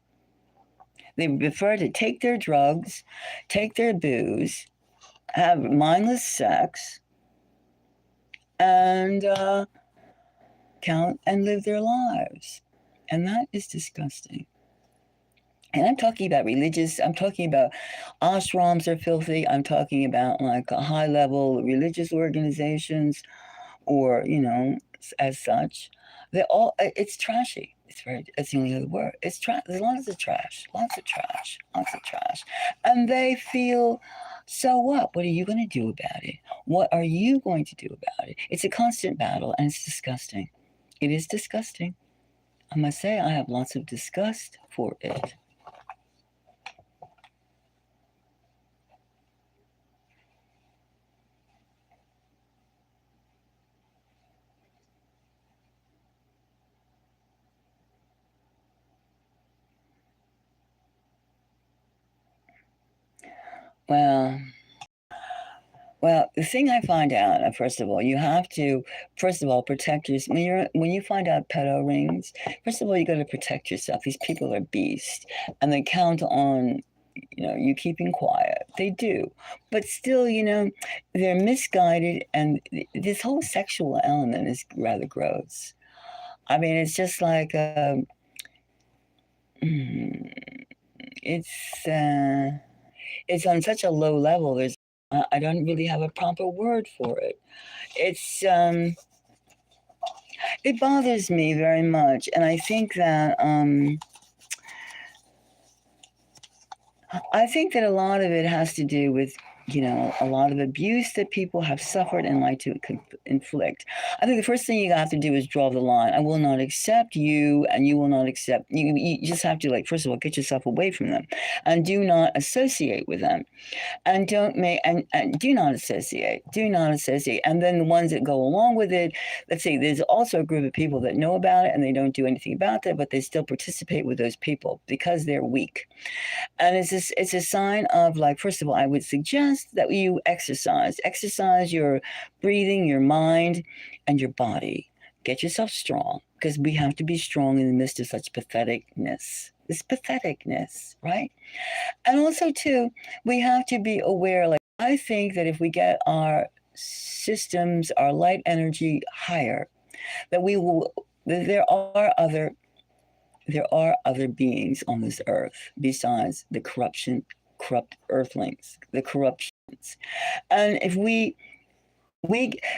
They prefer to take their drugs, take their booze, have mindless sex, and count and live their lives, and that is disgusting. And I'm talking about I'm talking about ashrams are filthy. I'm talking about like high level religious organizations or, as such. It's trashy. That's the only other word. There's lots of trash. And they feel, so what? What are you going to do about it? What are you going to do about it? It's a constant battle, and it's disgusting. It is disgusting. I must say, I have lots of disgust for it. Well, the thing I find out, first of all, you have to, protect yourself. When you find out pedo rings, first of all, you got to protect yourself. These people are beasts, and they count on, you keeping quiet. They do, but still, they're misguided, and this whole sexual element is rather gross. I mean, it's just like it's on such a low level. I don't really have a proper word for it. It bothers me very much, and I think that a lot of it has to do with a lot of abuse that people have suffered and like to inflict. I think the first thing you have to do is draw the line. I will not accept you, and you will not accept you. You just have to, first of all, get yourself away from them, and do not associate with them, and don't make and do not associate. And then the ones that go along with it, let's say there's also a group of people that know about it and they don't do anything about it, but they still participate with those people because they're weak. And it's a sign of, first of all, I would suggest that you exercise your breathing, your mind, and your body. Get yourself strong, because we have to be strong in the midst of such patheticness. This patheticness, right? And also, too, we have to be aware, I think that if we get our systems, our light energy higher, that there are other beings on this earth besides the corrupt earthlings, the corruptions. And if we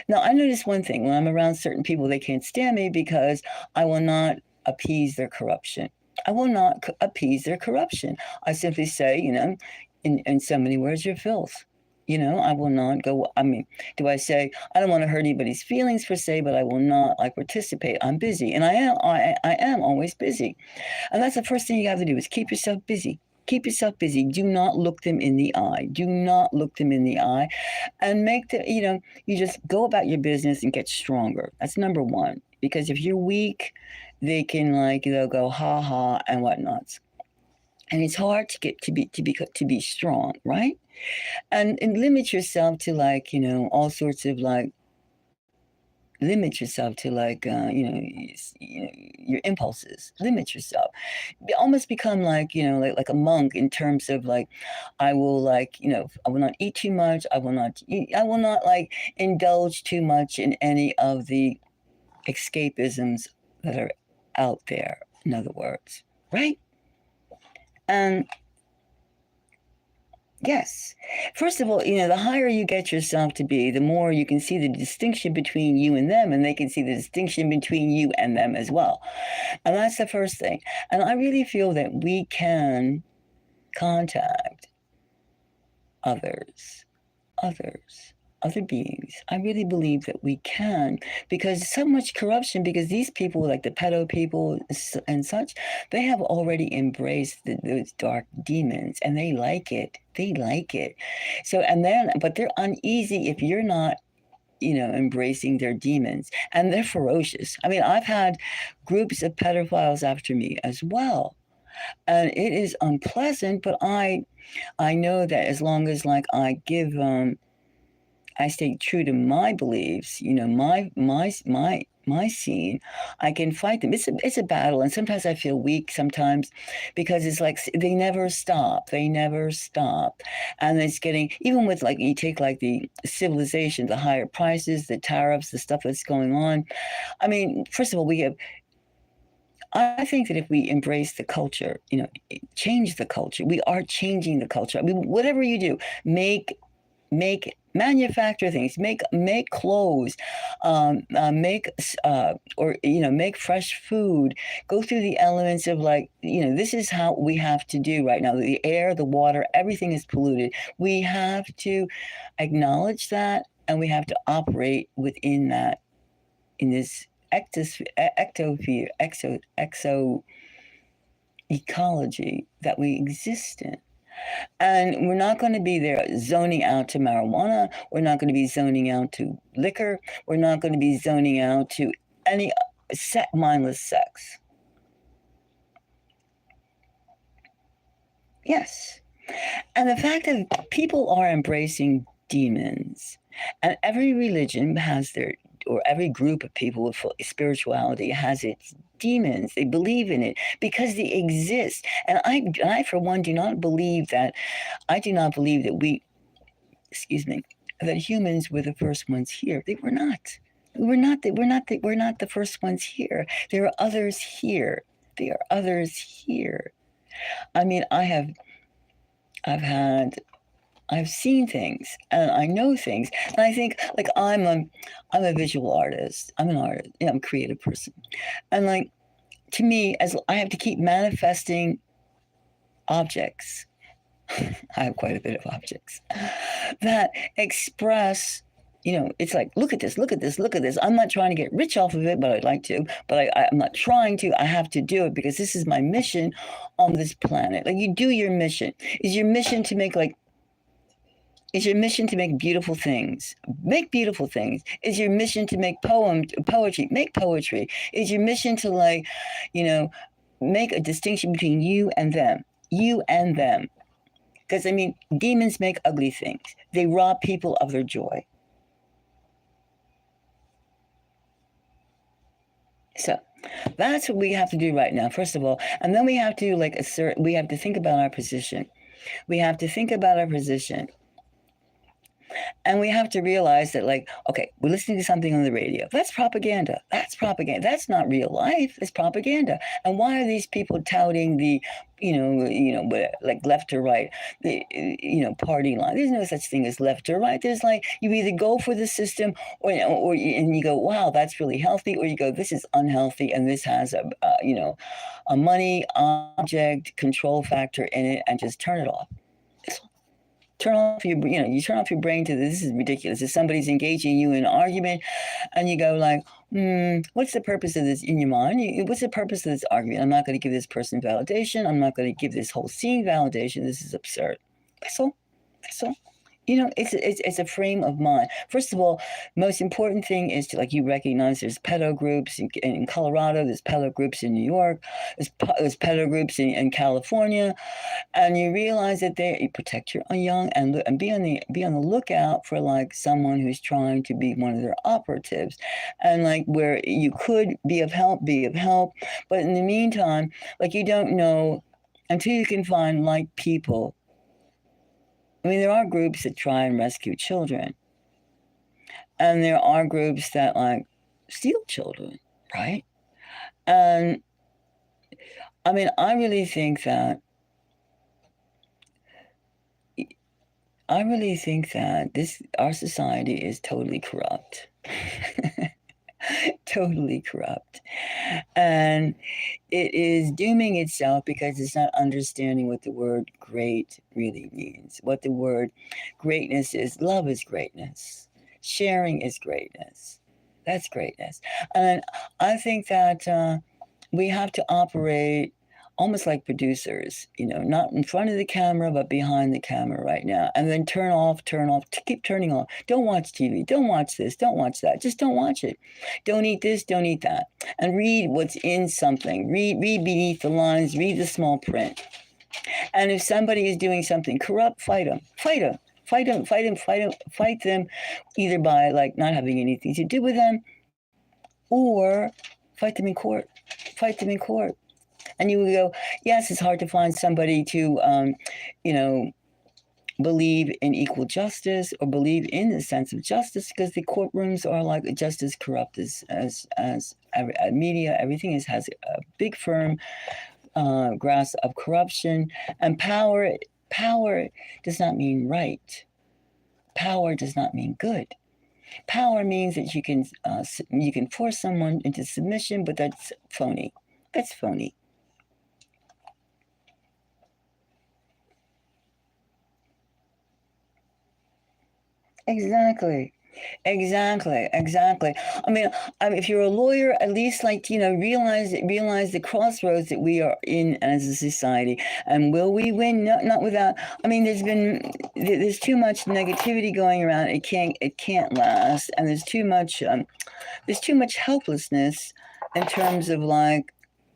now, I notice one thing: when I'm around certain people, they can't stand me because I will not appease their corruption. I will not appease their corruption. I simply say, in so many words, you're filth. I will not go. I mean, do I say I don't want to hurt anybody's feelings per se, but I will not participate. I'm busy, and I am always busy, and that's the first thing you have to do is keep yourself busy. Keep yourself busy. Do not look them in the eye. Do not look them in the eye, and make the you just go about your business and get stronger. That's number one. Because if you're weak, they can they'll go ha ha and whatnot, and it's hard to get to be strong, right? And limit yourself to all sorts of limit yourself to your impulses. Limit yourself. Almost become like a monk in terms of I will I will not eat too much. I will not indulge too much in any of the escapisms that are out there. In other words, right? And Yes. First of all, the higher you get yourself to be, the more you can see the distinction between you and them, and they can see the distinction between you and them as well. And that's the first thing. And I really feel that we can contact others, others, other beings. I really believe that we can, because so much corruption, because these people, like the pedo people and such, they have already embraced those dark demons, and they like it. They like it. So, but they're uneasy if you're not embracing their demons, and they're ferocious. I mean, I've had groups of pedophiles after me as well. And it is unpleasant, but I know that as long as like I stay true to my beliefs, my scene, I can fight them. It's a battle, and sometimes I feel weak sometimes because it's like they never stop. They never stop, and it's getting, even with like you take like the civilization, the higher prices, the tariffs, the stuff that's going on. I mean, first of all, I think that if we embrace the culture, change the culture, we are changing the culture. I mean, whatever you do, make manufacture things, make clothes, make make fresh food, go through the elements of like, this is how we have to do right now. The air, the water, everything is polluted. We have to acknowledge that, and we have to operate within that, in this exo ecology that we exist in. And we're not going to be there zoning out to marijuana. We're not going to be zoning out to liquor. We're not going to be zoning out to any mindless sex. Yes. And the fact that people are embracing demons, and every religion has or every group of people with spirituality has its demons. They believe in it because they exist. And I for one, do not believe that that humans were the first ones here. They were not. We're not the first ones here. There are others here. There are others here. I mean, I've seen things, and I know things, and I think like I'm a visual artist. I'm an artist. I'm a creative person, and like to me, as I have to keep manifesting objects. I have quite a bit of objects that express. It's like, look at this, look at this, look at this. I'm not trying to get rich off of it, but I'd like to. But I'm not trying to. I have to do it because this is my mission on this planet. Like you do your mission. Is your mission to make beautiful things? Make beautiful things. Is your mission to make poetry? Make poetry. Is your mission to make a distinction between you and them? You and them. Because, I mean, demons make ugly things. They rob people of their joy. So that's what we have to do right now, first of all. And then we have to we have to think about our position. We have to think about our position. And we have to realize that, okay, we're listening to something on the radio. That's propaganda. That's propaganda. That's not real life. It's propaganda. And why are these people touting the, like left or right, the, party line? There's no such thing as left or right. There's you either go for the system, and you go, wow, that's really healthy, or you go, this is unhealthy, and this has a money object control factor in it, and just turn it off. Turn off you turn off your brain to this is ridiculous. If somebody's engaging you in an argument and you go what's the purpose of this in your mind? What's the purpose of this argument? I'm not going to give this person validation. I'm not going to give this whole scene validation. This is absurd. That's all. That's all. It's a frame of mind. First of all, most important thing is to you recognize there's pedo groups in Colorado, there's pedo groups in New York, there's pedo groups in California, and you realize that you protect your young and be on the lookout for someone who's trying to be one of their operatives, and where you could be of help, but in the meantime, you don't know until you can find people. I mean, there are groups that try and rescue children, and there are groups that steal children, right? And I mean, I really think that I really think that our society is totally corrupt. Totally corrupt. And it is dooming itself because it's not understanding what the word great really means. What the word greatness is. Love is greatness. Sharing is greatness. That's greatness. And I think that we have to operate almost like producers, not in front of the camera, but behind the camera right now. And then turn off, keep turning off. Don't watch TV. Don't watch this. Don't watch that. Just don't watch it. Don't eat this. Don't eat that. And read what's in something. Read beneath the lines. Read the small print. And if somebody is doing something corrupt, fight them. Fight them. Fight them. Fight them. Fight them. Fight them, either by like not having anything to do with them, or fight them in court. Fight them in court. And you would go, yes, it's hard to find somebody to, you know, believe in equal justice or believe in the sense of justice, because the courtrooms are like just as corrupt as media. Everything has a big firm grasp of corruption, and power. Power does not mean right. Power does not mean good. Power means that you can force someone into submission, but that's phony. That's phony. Exactly. Exactly. If you're a lawyer, at least realize the crossroads that we are in as a society, and will we win? No, not without. There's too much negativity going around. It can't last, and there's too much helplessness in terms of like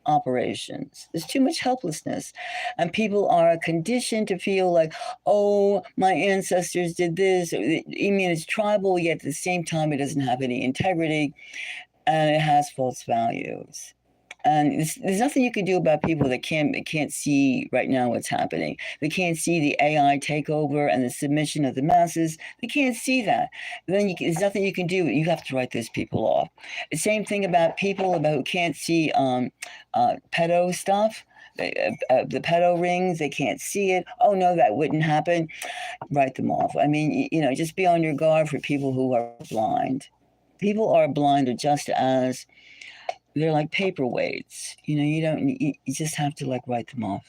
operations. There's too much helplessness. And people are conditioned to feel like, oh, my ancestors did this. It's tribal, yet at the same time, it doesn't have any integrity and it has false values. And there's nothing you can do about people that can't see right now what's happening. They can't see the AI takeover and the submission of the masses. They can't see that. There's nothing you can do. You have to write those people off. The same thing about people who can't see pedo stuff. The pedo rings, they can't see it. Oh no, that wouldn't happen. Write them off. Just be on your guard for people who are blind. People are blind or just as they're like paperweights. You just have to like write them off.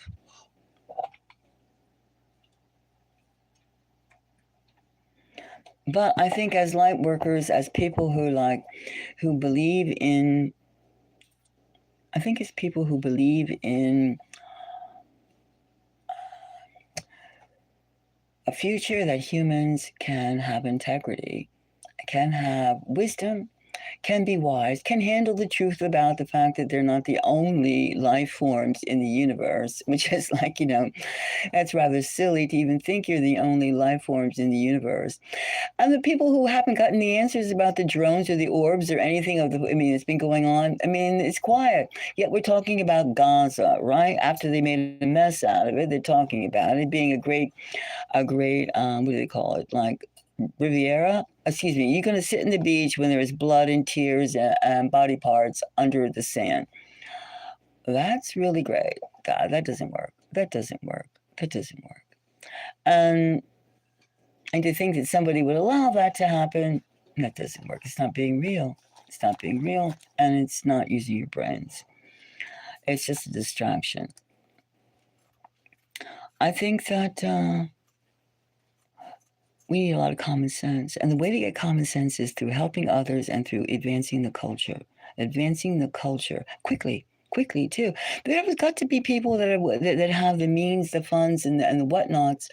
But I think as light workers, as people who believe in, I think it's people who believe in a future that humans can have integrity, can have wisdom, can be wise, can handle the truth about the fact that they're not the only life forms in the universe, which is that's rather silly to even think you're the only life forms in the universe. And the people who haven't gotten the answers about the drones or the orbs or anything it's been going on. It's quiet. Yet we're talking about Gaza, right? After they made a mess out of it, they're talking about it being a great, what do they call it? Like Riviera. Excuse me. You're going to sit in the beach when there is blood and tears and body parts under the sand. That's really great. God, that doesn't work. That doesn't work. That doesn't work. And and to think that somebody would allow that to happen, that doesn't work. It's not being real. It's not being real, and it's not using your brains. It's just a distraction. I think that we need a lot of common sense. And the way to get common sense is through helping others and through advancing the culture. Advancing the culture quickly too. There's got to be people that have the means, the funds, and the whatnots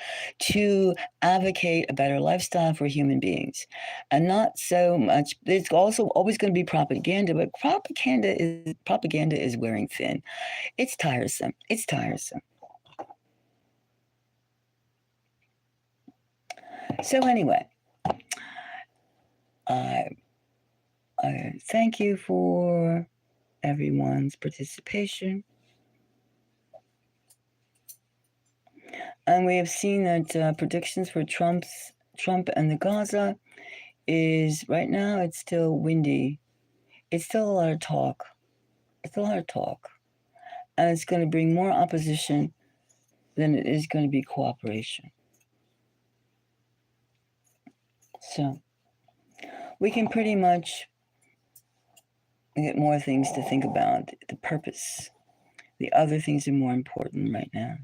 to advocate a better lifestyle for human beings, and not so much. There's also always going to be propaganda, but propaganda is wearing thin. It's tiresome. It's tiresome. So anyway, I thank you for everyone's participation. And we have seen that predictions for Trump and the Gaza is right now it's still windy. It's still a lot of talk. It's a lot of talk. And it's going to bring more opposition than it is going to be cooperation. So we can pretty much get more things to think about. The purpose. The other things are more important right now.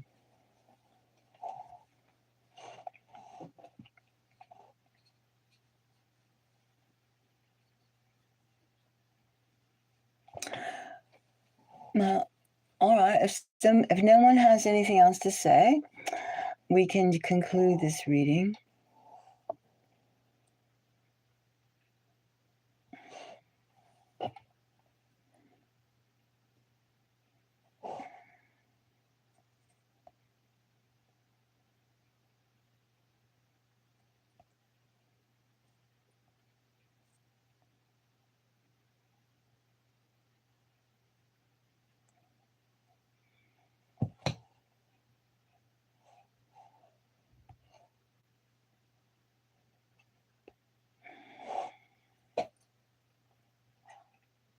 Now, all right. If no one has anything else to say, we can conclude this reading.